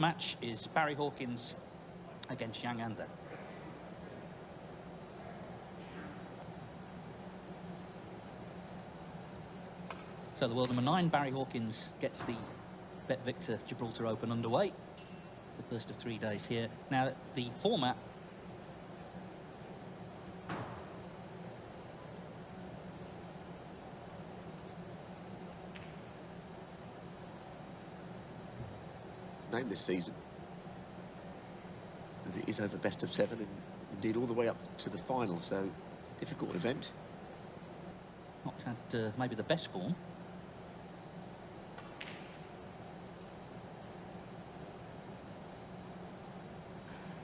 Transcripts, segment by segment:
First match is Barry Hawkins against Zhang. So the world number 9, Barry Hawkins, gets the Bet Victor Gibraltar Open underway. The first of 3 days here. Now, the format name this season, and it is over best of 7 and indeed all the way up to the final, so it's a difficult event. Not had maybe the best form.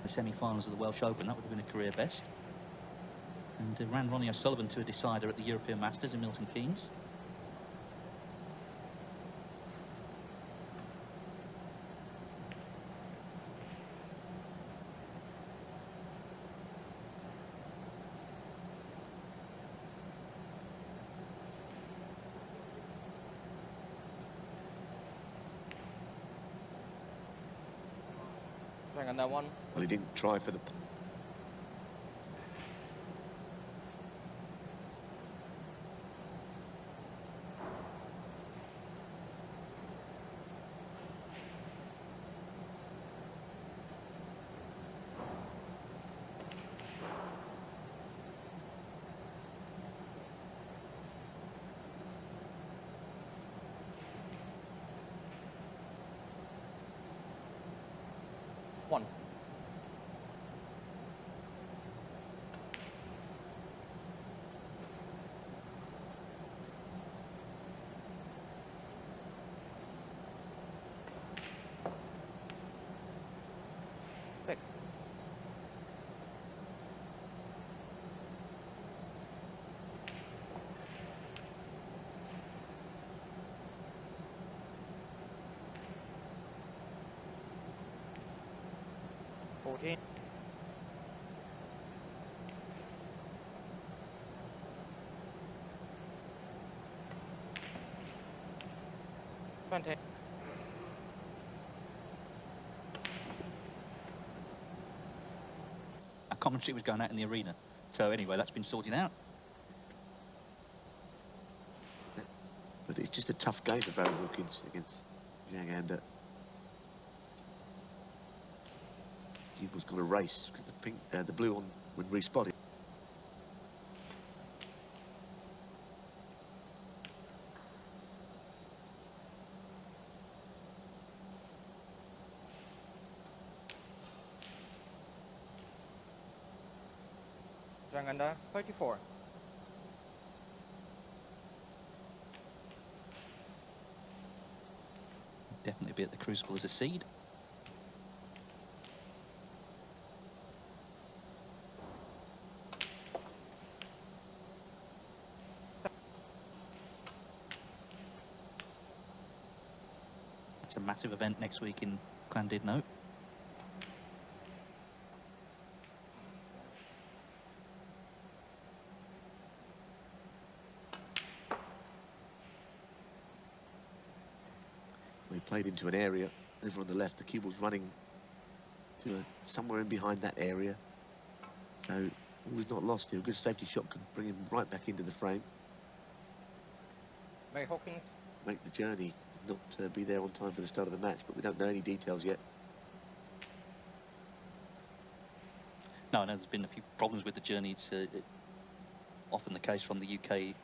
The semi-finals of the Welsh Open, that would have been a career best. And ran Ronnie O'Sullivan to a decider at the European Masters in Milton Keynes. Hang on that one. Well, he didn't try for the... One. Six. $14. $20. A commentary was going out in the arena. So anyway, that's been sorted out. But it's just a tough game for Barry Hawkins against Zhang. Gible's got a race because the blue on when respotted. Zhang under 34. Definitely be at the Crucible as a seed. It's a massive event next week in Llandudno. We played into an area over on the left. The cue was running to somewhere in behind that area, so all is not lost here. A good safety shot can bring him right back into the frame. Barry Hawkins. Make the journey, not be there on time for the start of the match, but we don't know any details yet. No, I know there's been a few problems with the journey. It's often the case from the UK.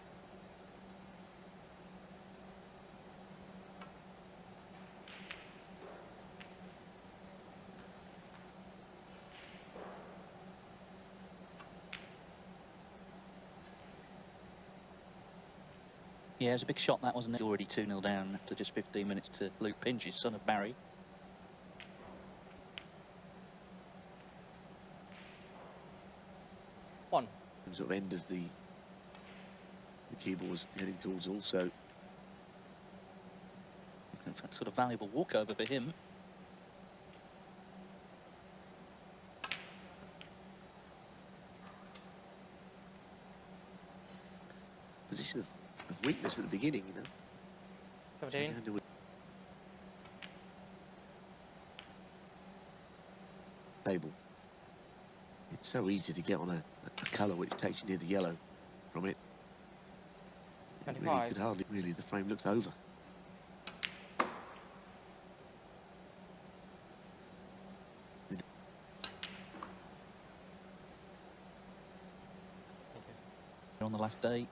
Yeah, it was a big shot, that, wasn't it? Already 2-0 down after just 15 minutes to Luke Pinches, son of Barry. One. Sort of end as the keyboard was heading towards also. Sort of valuable walkover for him. Position of weakness at the beginning, you know. 17. table. It's so easy to get on a colour which takes you near the yellow from it. It really 25. could hardly, really, the frame looks over. On the last day,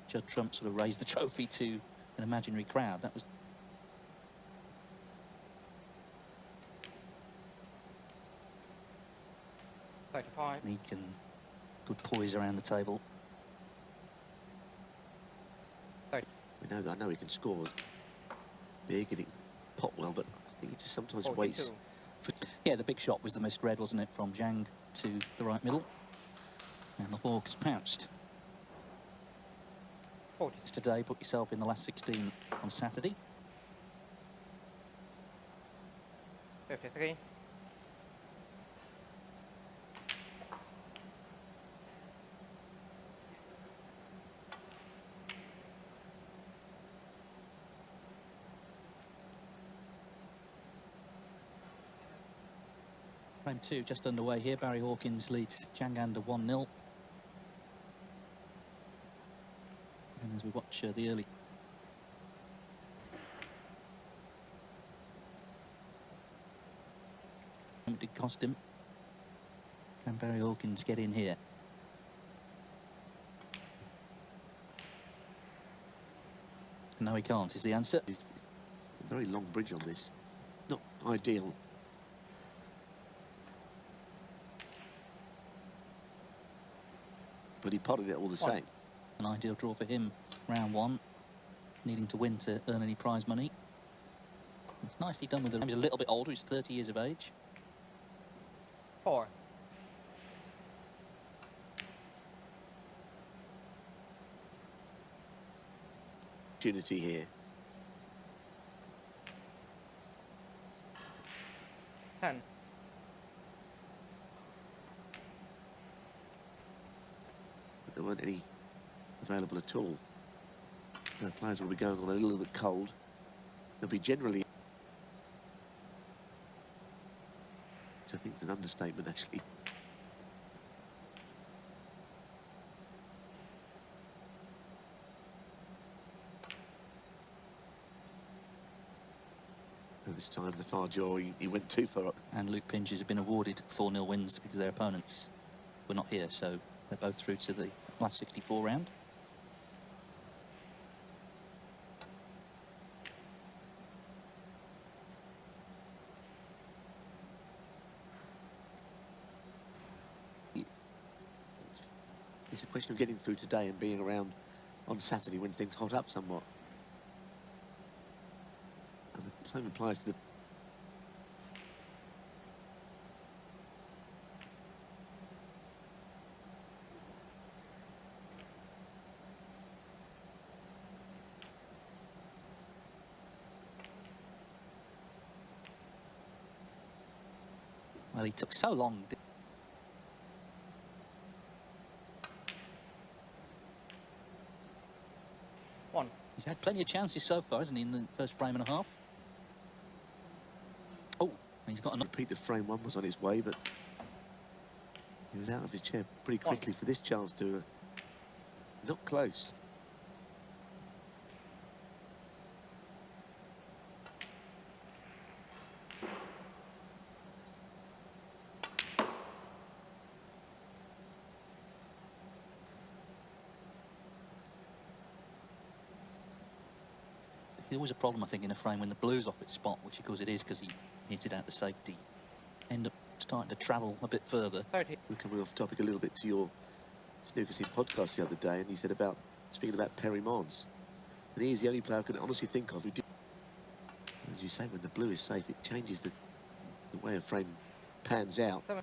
Judd Trump sort of raised the trophy to an imaginary crowd. That was unique and good poise around the table. I know he can score big and he can pop well, but I think he just sometimes 42. waits. Yeah, the big shot was the most read, wasn't it, from Zhang to the right middle. And the Hawk has pounced. 40. Today, put yourself in the last 16 on Saturday. 53. Frame 2 just underway here. Barry Hawkins leads Zhang 1-0. And as we watch the early... It did cost him. Can Barry Hawkins get in here? No, he can't, is the answer. A very long bridge on this. Not ideal. But he potted it all the same. An ideal draw for him, round 1. Needing to win to earn any prize money. It's nicely done with the... He's a little bit older, he's 30 years of age. 4. Opportunity here. 10. But there weren't any available at all. The players will be going on a little bit cold. They'll be generally... Which I think is an understatement, actually. And this time the far jaw, he went too far. And Luke Pinges have been awarded 4-0 wins because their opponents were not here, so they're both through to the last 64 round. It's a question of getting through today and being around on Saturday when things hot up somewhat. And the same applies to the... Well, he took so long. 1. He's had plenty of chances so far, hasn't he, in the first frame and a half? Oh, he's got another... Repeat, the frame 1 was on his way, but he was out of his chair pretty quickly for this chance to... not close. There's always a problem, I think, in a frame when the blue's off its spot, which of course it is because he hit it out the safety. End up starting to travel a bit further. 30. We're coming off topic a little bit to your Snooker Scene podcast the other day, and he said about speaking about Perry Mons. And he is the only player I could honestly think of who did. As you say, when the blue is safe, it changes the way a frame pans out. 7.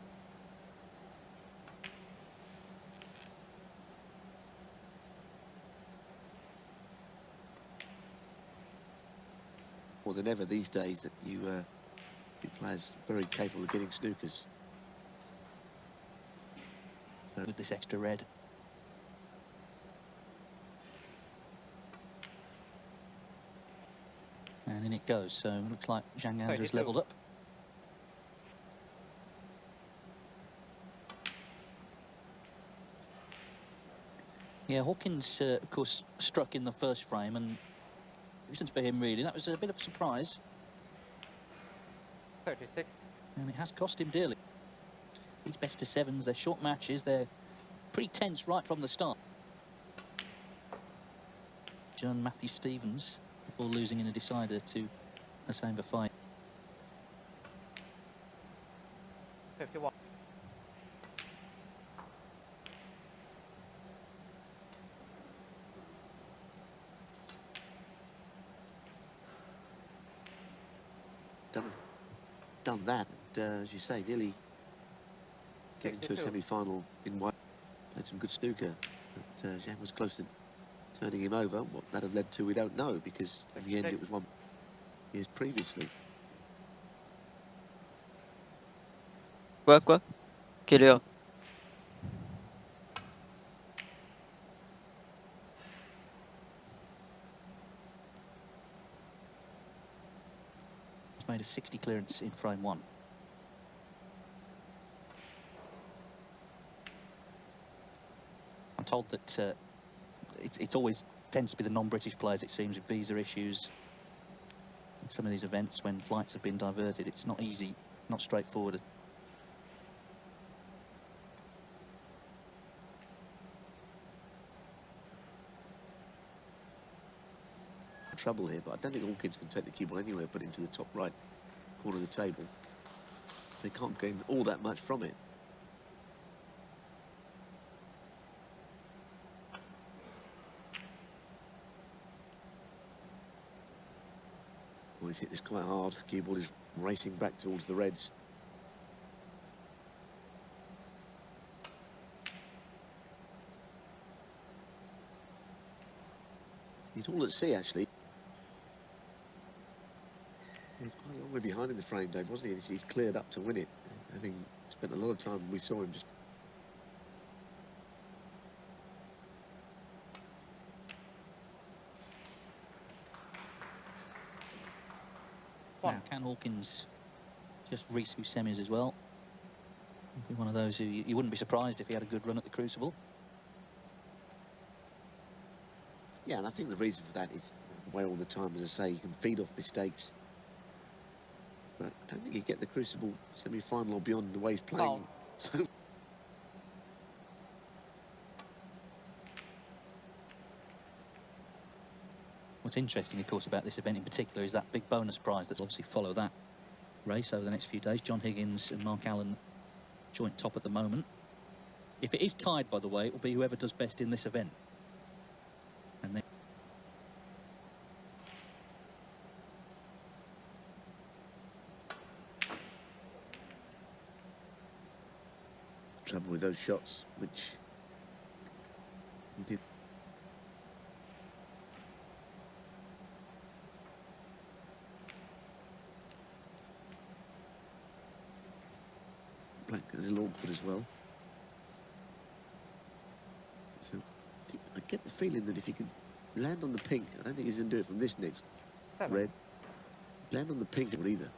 More than ever these days that you players very capable of getting snookers. So With this extra red. And in it goes, so looks like Zhang has 32. leveled up. Yeah, Hawkins, of course, struck in the first frame, and reasons for him really. That was a bit of a surprise, 36. and it has cost him dearly. These best of sevens, they're short matches, they're pretty tense right from the start. John Matthew Stevens before losing in a decider to a Saver fight. 51. Done that, and as you say, nearly getting to a 62. semi-final in one. Played some good snooker, but Zhang was close to turning him over. What that have led to, we don't know, because in the end it 56. was 1 years previously. Quoi? Quelle heure? He's made a 60 clearance in frame one. I'm told that it's always tends to be the non-British players, it seems, with visa issues. In some of these events, when flights have been diverted, it's not easy, not straightforward. Trouble here, but I don't think Hawkins can take the cue ball anywhere but into the top right corner of the table. They can't gain all that much from it. Well, he's hit this quite hard. Cue ball is racing back towards the Reds. He's all at sea, actually. He was quite a long way behind in the frame, Dave, wasn't he? He's cleared up to win it, having spent a lot of time. We saw him just... Now, can Hawkins just reach through semis as well? He'd be one of those who you wouldn't be surprised if he had a good run at the Crucible. Yeah, and I think the reason for that is the way all the time, as I say, you can feed off mistakes. But I don't think you get the Crucible semi-final or beyond the way he's playing. Foul. So What's interesting, of course, about this event in particular is that big bonus prize that's obviously follow that race over the next few days. John Higgins and Mark Allen joint top at the moment. If it is tied, by the way, it will be whoever does best in this event. And then trouble with those shots, which he did. Black a little awkward as well. So I get the feeling that if he can land on the pink, I don't think he's going to do it from this next 7. red. Land on the pink either.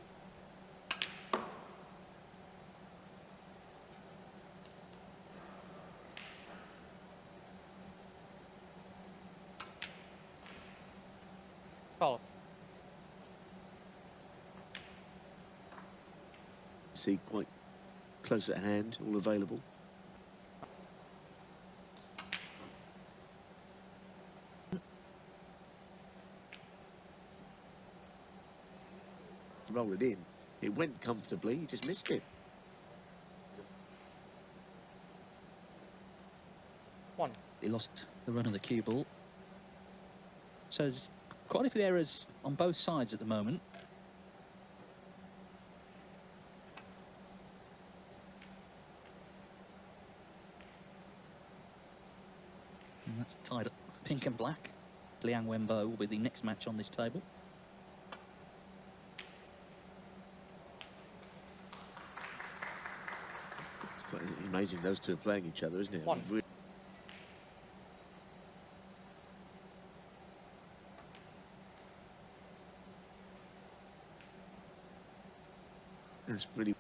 Foul. See, quite close at hand, all available. Roll it in. It went comfortably, he just missed it. 1. he lost the run of the cue ball. So there's quite a few errors on both sides at the moment. And that's tied up pink and black. Liang Wenbo will be the next match on this table. It's quite amazing those two are playing each other, isn't it? One. That's really...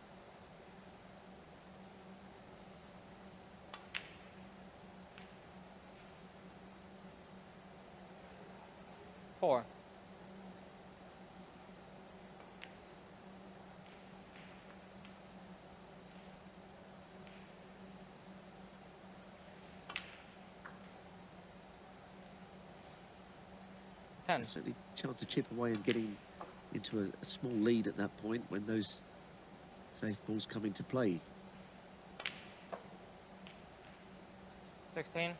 10. Certainly chance to chip away and getting into a small lead at that point when those safe balls come into play. 16.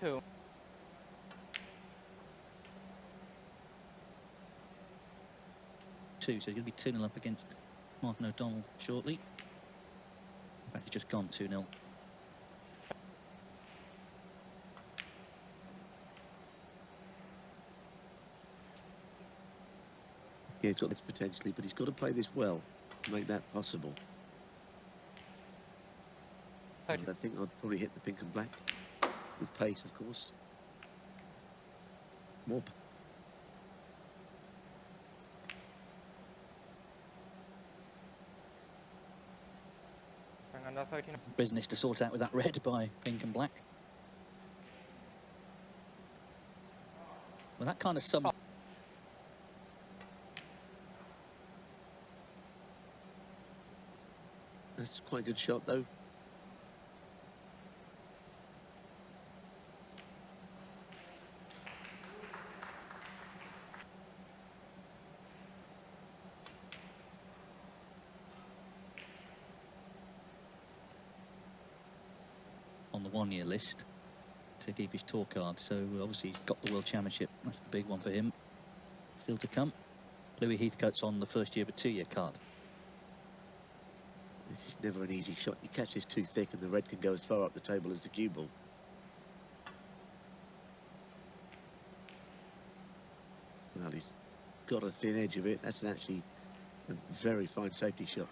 Two. So he's going to be 2-0 up against Martin O'Donnell shortly. In fact, he's just gone 2-0. Yeah, he's got this potentially, but he's got to play this well to make that possible. I think I'd probably hit the pink and black with pace, of course. More. Under 13. Business to sort out with that red by pink and black. Well, that kind of sums. That's quite a good shot, though. On the one-year list to keep his tour card, so obviously he's got the World Championship. That's the big one for him. Still to come. Louis Heathcote's on the first year of a 2-year card. This is never an easy shot. You catch this too thick and the red can go as far up the table as the cue ball. Well, he's got a thin edge of it. That's actually a very fine safety shot.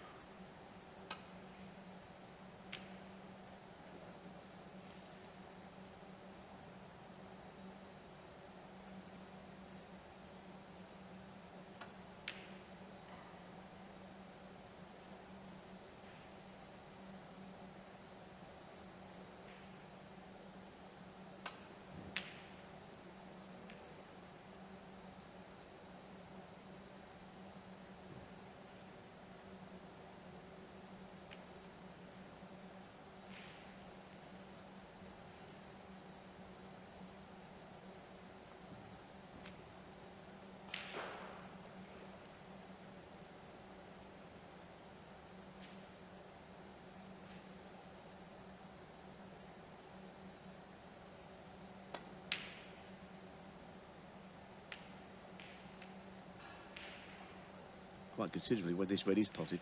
Quite considerably when this red is potted.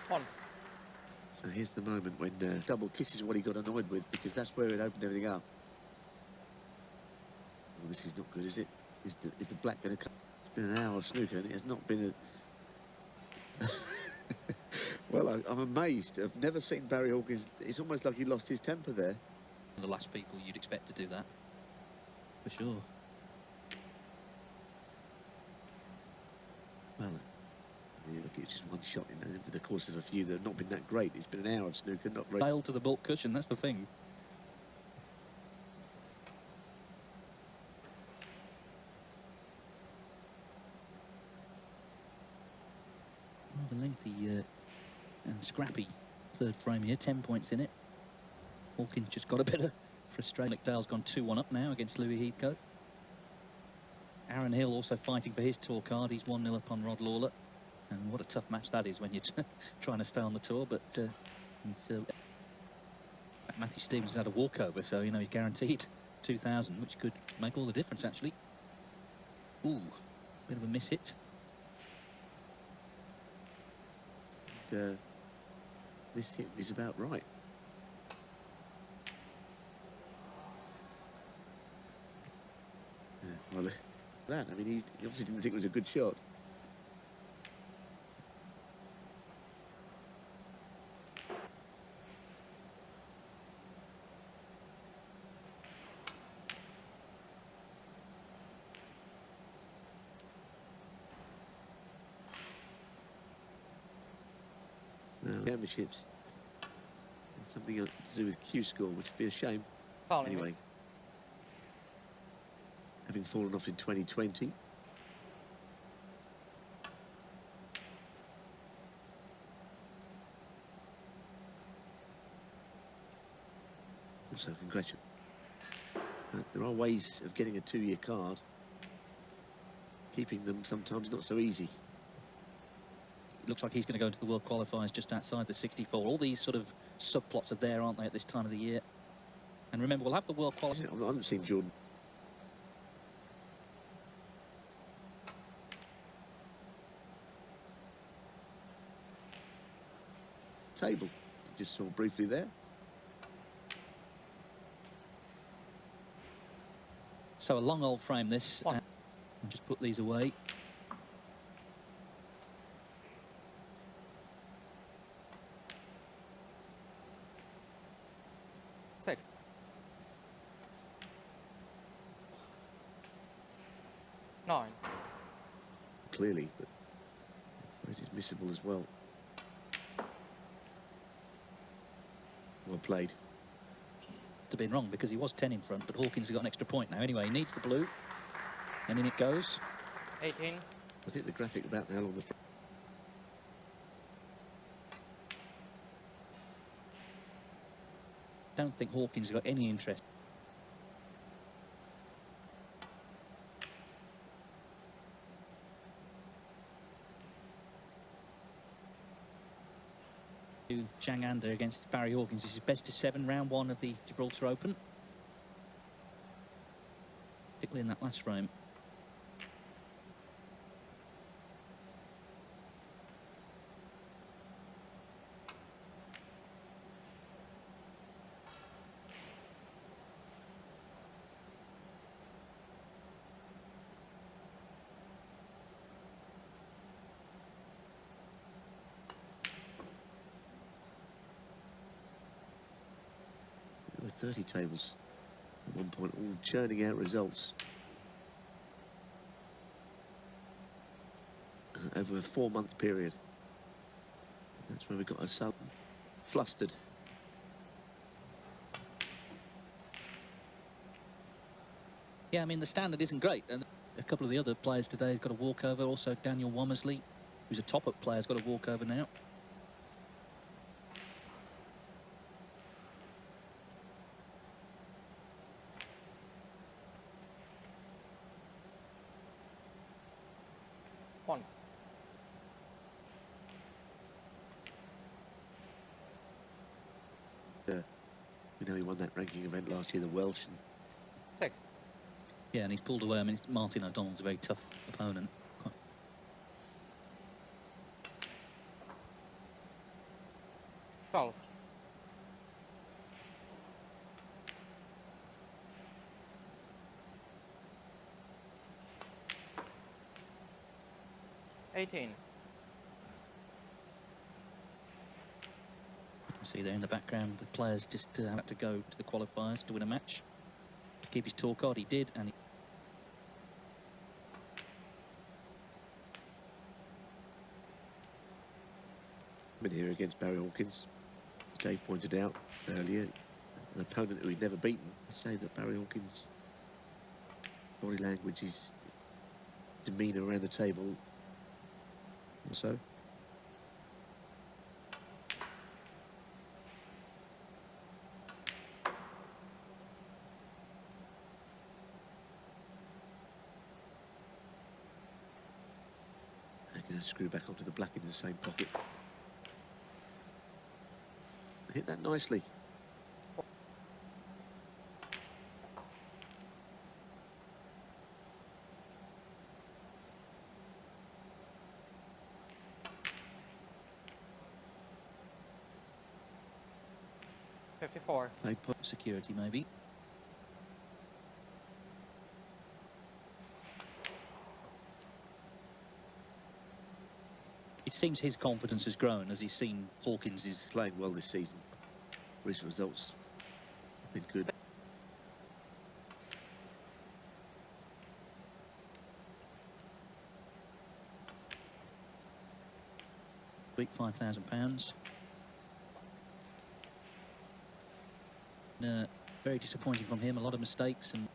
One. So here's the moment when double kisses what he got annoyed with, because that's where it opened everything up. Well, this is not good, is it? Is the black going to come? It's been an hour of snooker and it has not been a... Well, I'm amazed. I've never seen Barry Hawkins. It's almost like he lost his temper there. The last people you'd expect to do that, for sure. Well, you look, it's just one shot in over the course of a few that have not been that great. It's been an hour of snooker, not very... Nailed to the baulk cushion, that's the thing. Rather lengthy and scrappy third frame here, 10 points in it. Hawkins just got a bit of frustration. McDale's gone 2-1 up now against Louis Heathcote. Aaron Hill also fighting for his tour card. He's 1-0 up on Rod Lawler. And what a tough match that is when you're trying to stay on the tour. But Matthew Stevens had a walkover, so you know he's guaranteed 2,000, which could make all the difference actually. Ooh, bit of a miss hit. This hit is about right. Well, that, I mean, he obviously didn't think it was a good shot. Well, championships, something to do with Q score, which would be a shame. Fouling Anyway. miss. having fallen off in 2020. So congratulations. There are ways of getting a 2-year card. Keeping them sometimes not so easy. Looks like he's going to go into the World Qualifiers just outside the 64. All these sort of subplots are there, aren't they, at this time of the year? And remember, we'll have the World Qualifiers. I haven't seen Jordan. Table. Just saw briefly there. So a long old frame this. And just put these away. Six. 9. Clearly, but I suppose it's missable as well. Well played. To been wrong because he was 10 in front, but Hawkins has got an extra point now. Anyway, he needs the blue, and in it goes. 18. I think the graphic about how long the Don't think Hawkins has got any interest. Zhang against Barry Hawkins. This is best of 7, round 1 of the Gibraltar Open. Particularly in that last frame. There were 30 tables at one point, all churning out results over a 4-month period. That's where we got ourselves flustered. Yeah, I mean, the standard isn't great. And a couple of the other players today has got a walkover. Also, Daniel Womersley, who's a top-up player, has got a walkover now. One. We know he won that ranking event last year, the Welsh. And 6. Yeah, and he's pulled away. I mean, Martin O'Donnell's a very tough opponent. 12. 18. See there in the background, the players just had to go to the qualifiers to win a match. To keep his tour card, he did, and been here against Barry Hawkins. As Dave pointed out earlier, an opponent who he'd never beaten. I'd say that Barry Hawkins' body language, his demeanour around the table also. Going to screw back onto the black in the same pocket. Hit that nicely. $54. Played security maybe. It seems his confidence has grown as he's seen Hawkins is playing well this season. Recent results have been good. week, £5,000. Very disappointing from him, a lot of mistakes, and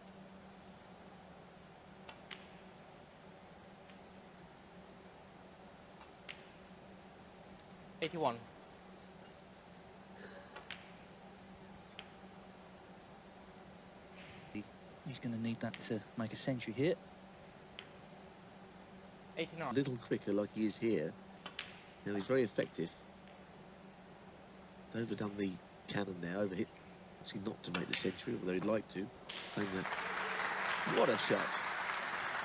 81. He's going to need that to make a century here. 89. A little quicker like he is here. Now he's very effective. He's overdone the cannon there, overhit. Actually not to make the century, although he'd like to. Playing that. What a shot.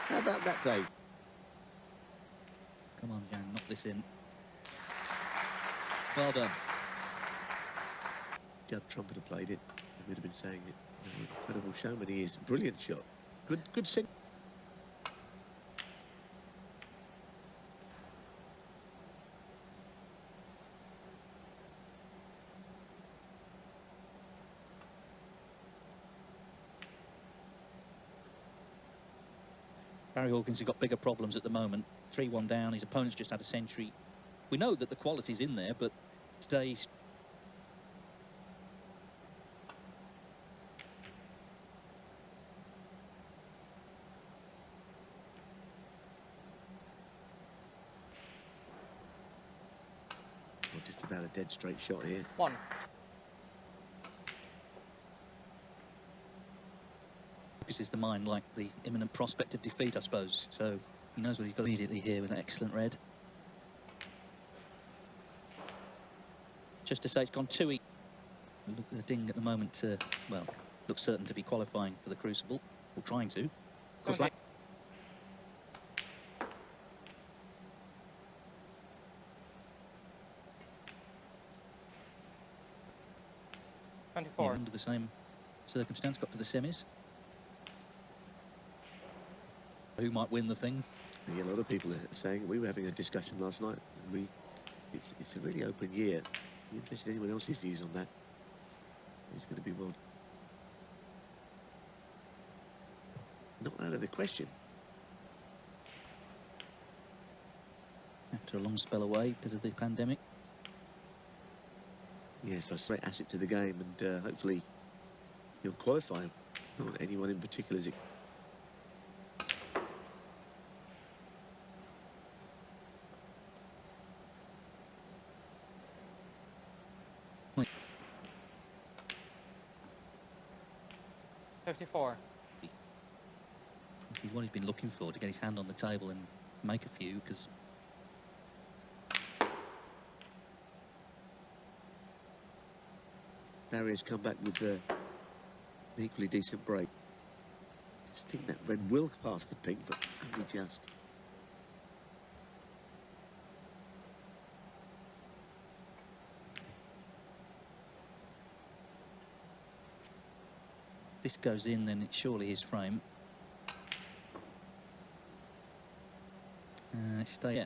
How about that, Dave? Come on, Zhang, knock this in. Well done. Judd Trumpeter played it. He would have been saying it. Incredible showman he is. Brilliant shot. Good century. Barry Hawkins has got bigger problems at the moment. 3-1 down, his opponent's just had a century. We know that the quality's in there, but today he's... Well, just about a dead straight shot here. 1. focuses the mind like the imminent prospect of defeat, I suppose. So he knows what he's got immediately here with an excellent red. Just to say it's gone 2-each. Look at the ding at the moment, well, looks certain to be qualifying for the Crucible, or trying to. Of course, Okay. yeah, 24. under the same circumstance, got to the semis. Who might win the thing? Yeah, a lot of people are saying, we were having a discussion last night, and it's a really open year. Be interested in anyone else's views on that. Who's going to be world? Not out of the question. After a long spell away because of the pandemic. Yes, a great asset to the game, and hopefully he'll qualify. Not anyone in particular, is it? Wait. 54. Which is what he's been looking for, to get his hand on the table and make a few, because Barry's come back with an equally decent break. Just think that red will pass the pink, but only just. this goes in, then it's surely his frame. Stay. Yeah.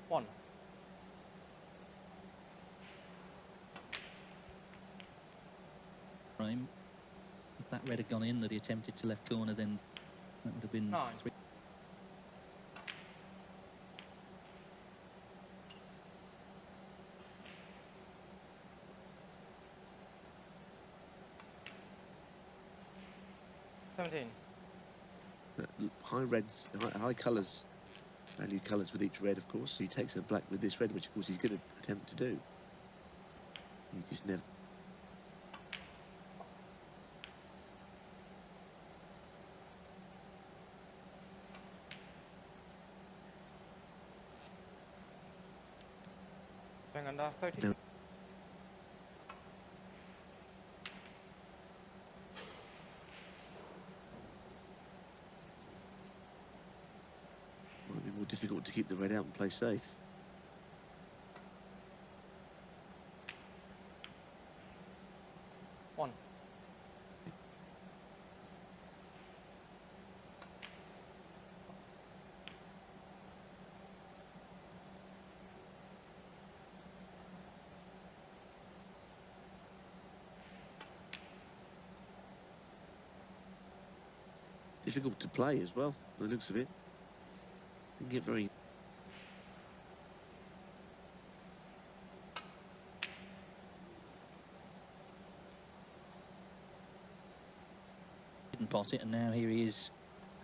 One. Frame. If that red had gone in that he attempted to left corner, then that would have been 9. 3. Seventeen. High reds, high colours, value colours with each red, of course. He takes a black with this red, which of course he's going to attempt to do. He just never. Zhang under 30. No. Might be more difficult to keep the red out and play safe. One. difficult to play as well, by the looks of it. Didn't get very... Didn't pot it, and now here he is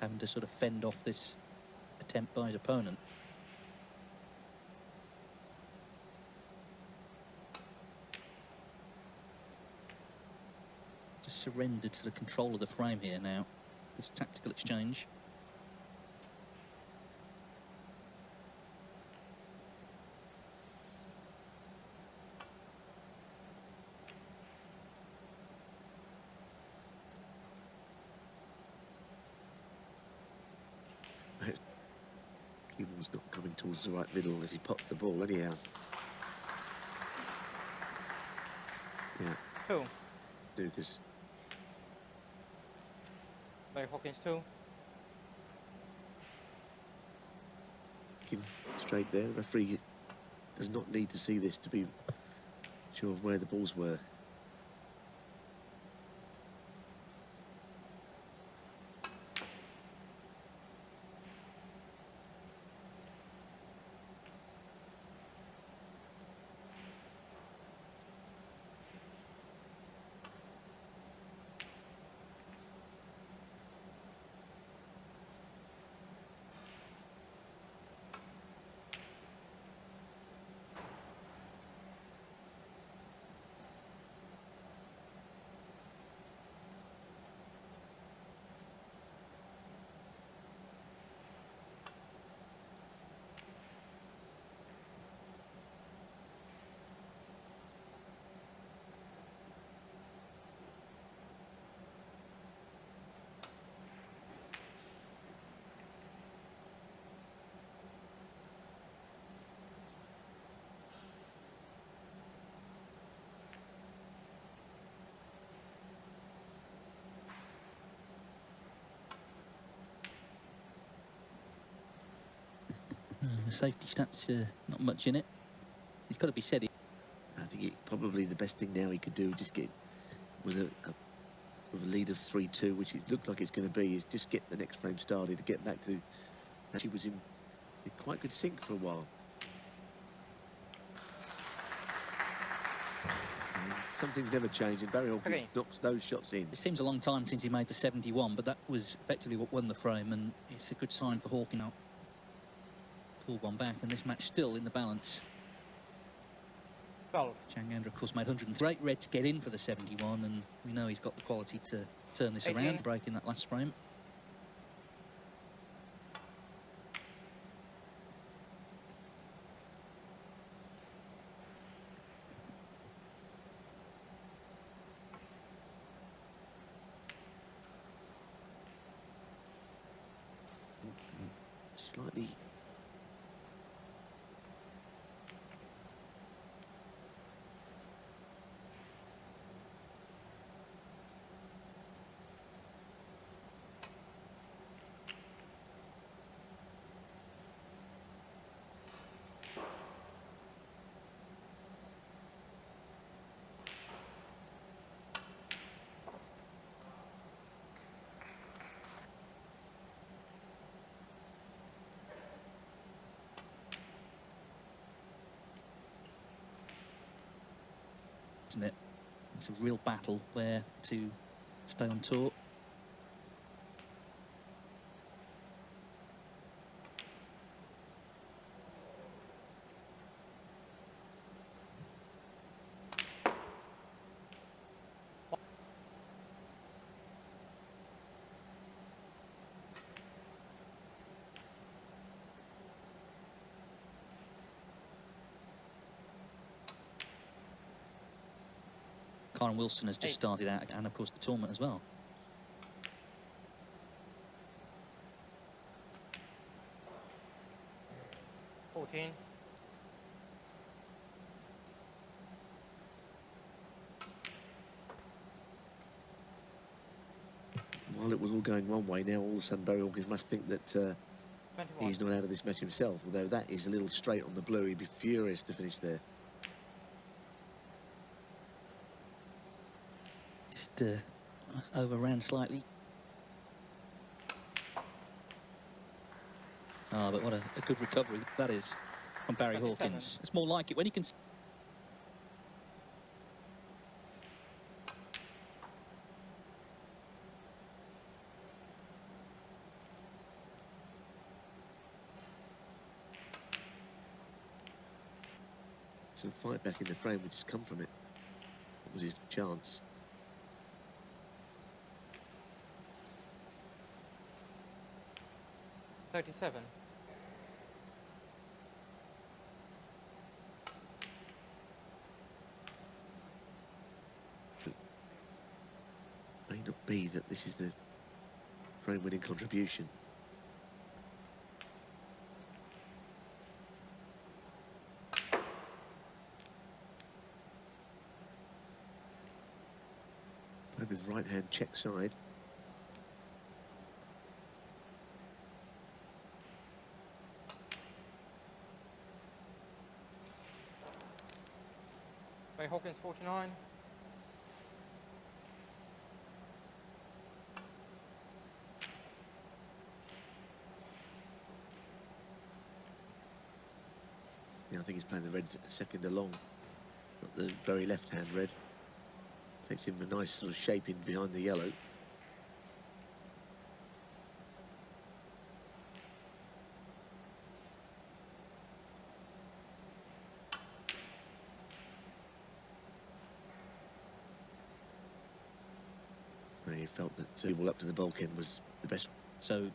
having to sort of fend off this attempt by his opponent. Just surrendered to the control of the frame here now. This tactical exchange. Cuban's not coming towards the right middle if he pots the ball anyhow. Yeah. 2. Lucas. By Hawkins 2. Straight there. The referee does not need to see this to be sure of where the balls were. The safety stats, not much in it. It's got to be said. I think probably the best thing now he could do, just get with a sort of a lead of 3-2, which it looked like it's going to be, is just get the next frame started to get back to... She was in quite good sync for a while. Some things never change, and Barry Hawkins knocks those shots in. It seems a long time since he made the 71, but that was effectively what won the frame, and it's a good sign for Hawkins. Pulled one back, and this match still in the balance. 12. Zhang, of course, made 103 red to get in for the 71, and we know he's got the quality to turn this 18. around, breaking that last frame. Slightly... Isn't it? It's a real battle there to stay on tour. Karen Wilson has just started out, and of course the tournament as well. While it was all going one way, now all of a sudden Barry Hawkins must think that he's not out of this match himself. Although that is a little straight on the blue, he'd be furious to finish there. Just overran slightly. Ah, but what a good recovery that is from Barry 27. Hawkins. It's more like it when he can. Some fight back in the frame which has come from it. What was his chance? $37. May not be that this is the frame winning contribution. Played with right hand check side. By Hawkins 49. Yeah, I think he's playing the red second along, not the very left hand red. Takes him a nice sort of shape in behind the yellow. And he felt that ball up to the bulkhead was the best. So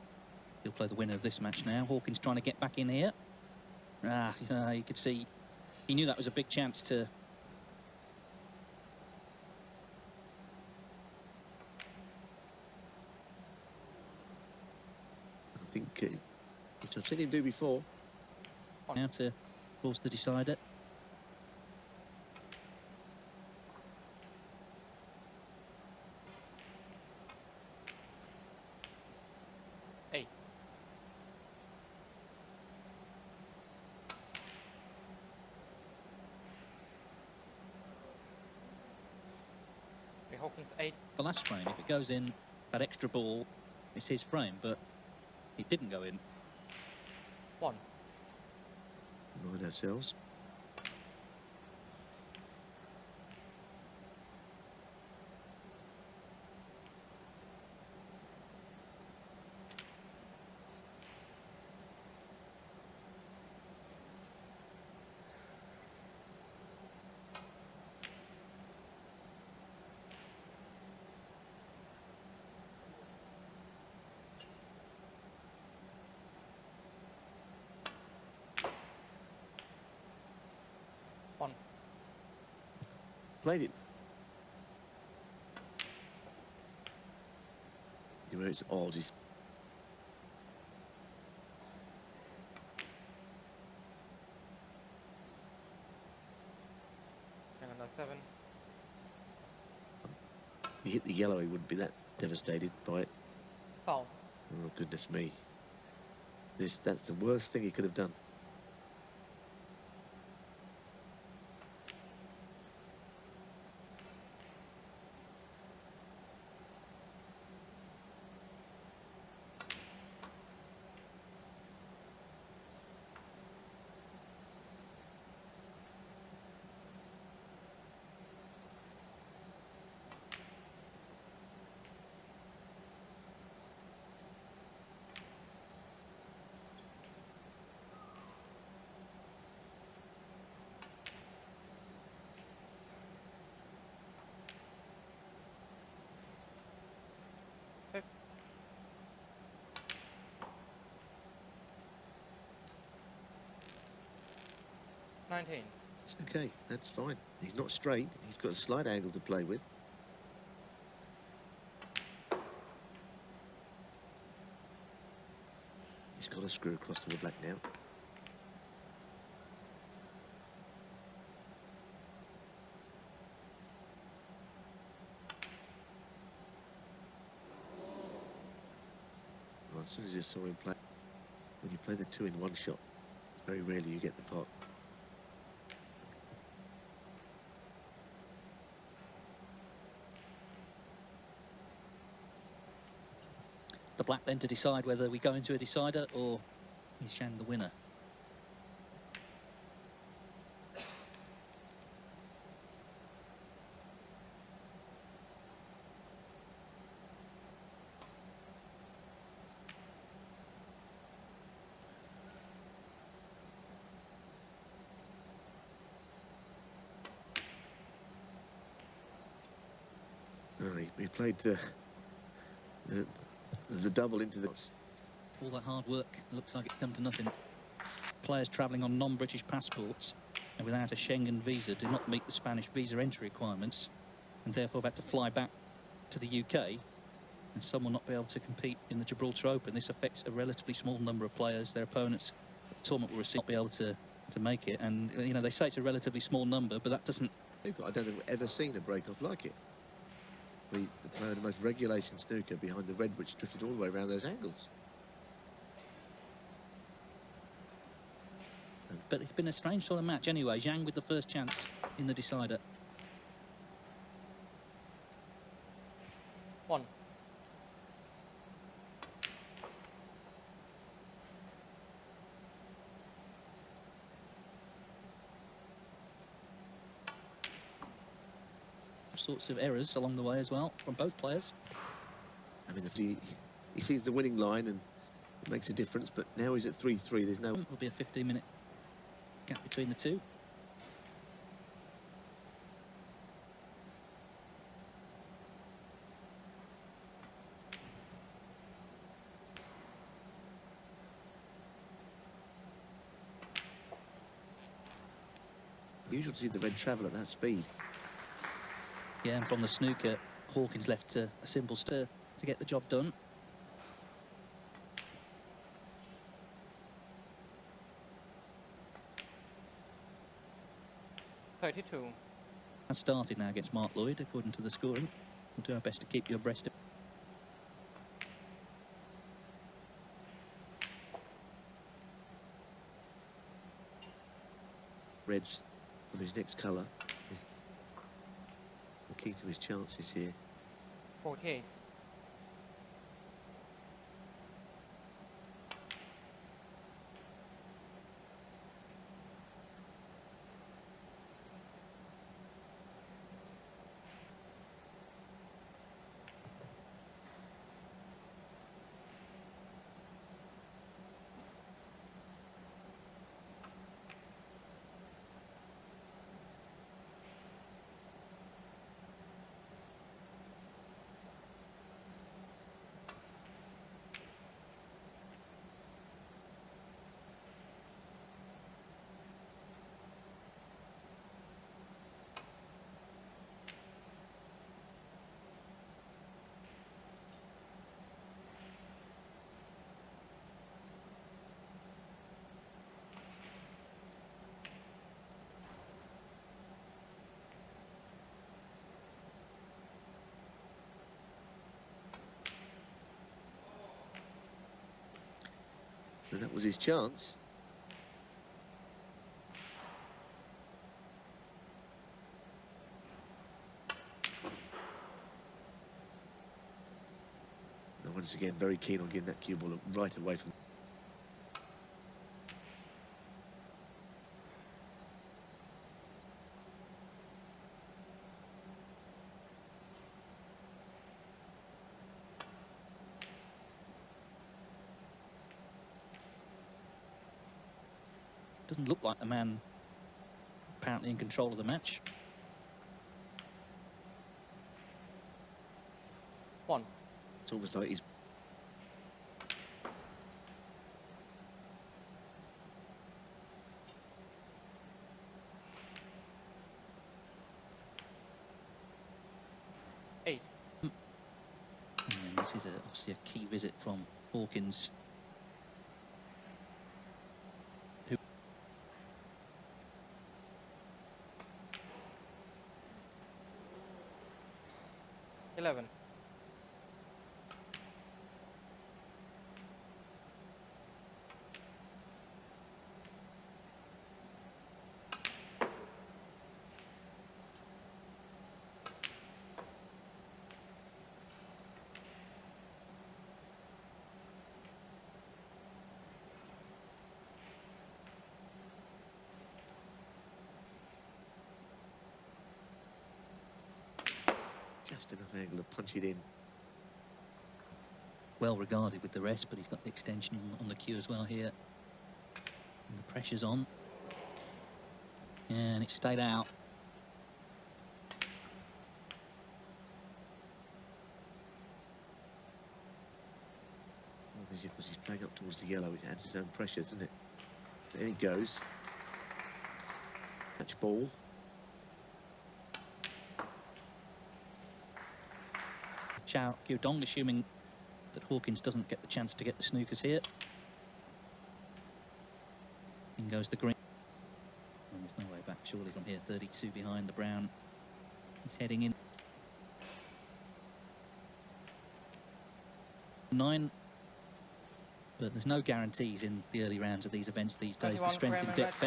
he'll play the winner of this match now. Hawkins trying to get back in here. You could see he knew that was a big chance to. I think, which I've seen him do before. Now to force the decider. Eight. By Hawkins 8. The last frame, if it goes in, that extra ball, it's his frame, but it didn't go in. 1. Mind ourselves. Played it. Where it's odd is Hang on, 7. if he hit the yellow, he wouldn't be that devastated by it. Foul. Oh goodness me. That's the worst thing he could have done. $19. It's okay, that's fine. He's not straight, he's got a slight angle to play with. He's got to screw across to the black now. Well, as soon as you saw him play, when you play the two in one shot, very rarely you get the pot. The black then to decide whether we go into a decider or Is Zhang the winner? He played the double into the... All that hard work looks like it's come to nothing. Players travelling on non-British passports and without a Schengen visa do not meet the Spanish visa entry requirements and therefore have had to fly back to the UK, and some will not be able to compete in the Gibraltar Open. This affects a relatively small number of players. Their opponents at the tournament will receive, not be able to make it. And, you know, they say it's a relatively small number, but that doesn't... I don't think we've ever seen a break-off like it. The player of the most regulation snooker behind the red, which drifted all the way around those angles. But it's been a strange sort of match anyway. Zhang with the first chance in the decider. 1. Sorts of errors along the way as well from both players. I mean, if he sees the winning line and it makes a difference, but now he's at 3-3. There's no... Will be a 15-minute gap between the two. Usual to see the red travel at that speed. Yeah, and from the snooker, Hawkins left a simple stir to get the job done. $32. Has started now against Mark Lloyd, according to the scoring. We'll do our best to keep you abreast of. Reds from his next colour is the key to his chances here. 48. So that was his chance. And once again, very keen on getting that cue ball right away from... Doesn't look like the man apparently in control of the match. 1. It's almost like he's... $8. And this is obviously a key visit from Hawkins. Who 11. just enough angle to punch it in. Well regarded with the rest, but he's got the extension on the cue as well here. And the pressure's on. And it stayed out. Obviously, because he's playing up towards the yellow, which adds his own pressure, doesn't it? There he goes. Match ball. Xiao Qiudong, assuming that Hawkins doesn't get the chance to get the snookers here. In goes the green. And there's no way back surely from here. 32 behind the brown. He's heading in. 9. But there's no guarantees in the early rounds of these events these days. The 21 strength frame and and depth red.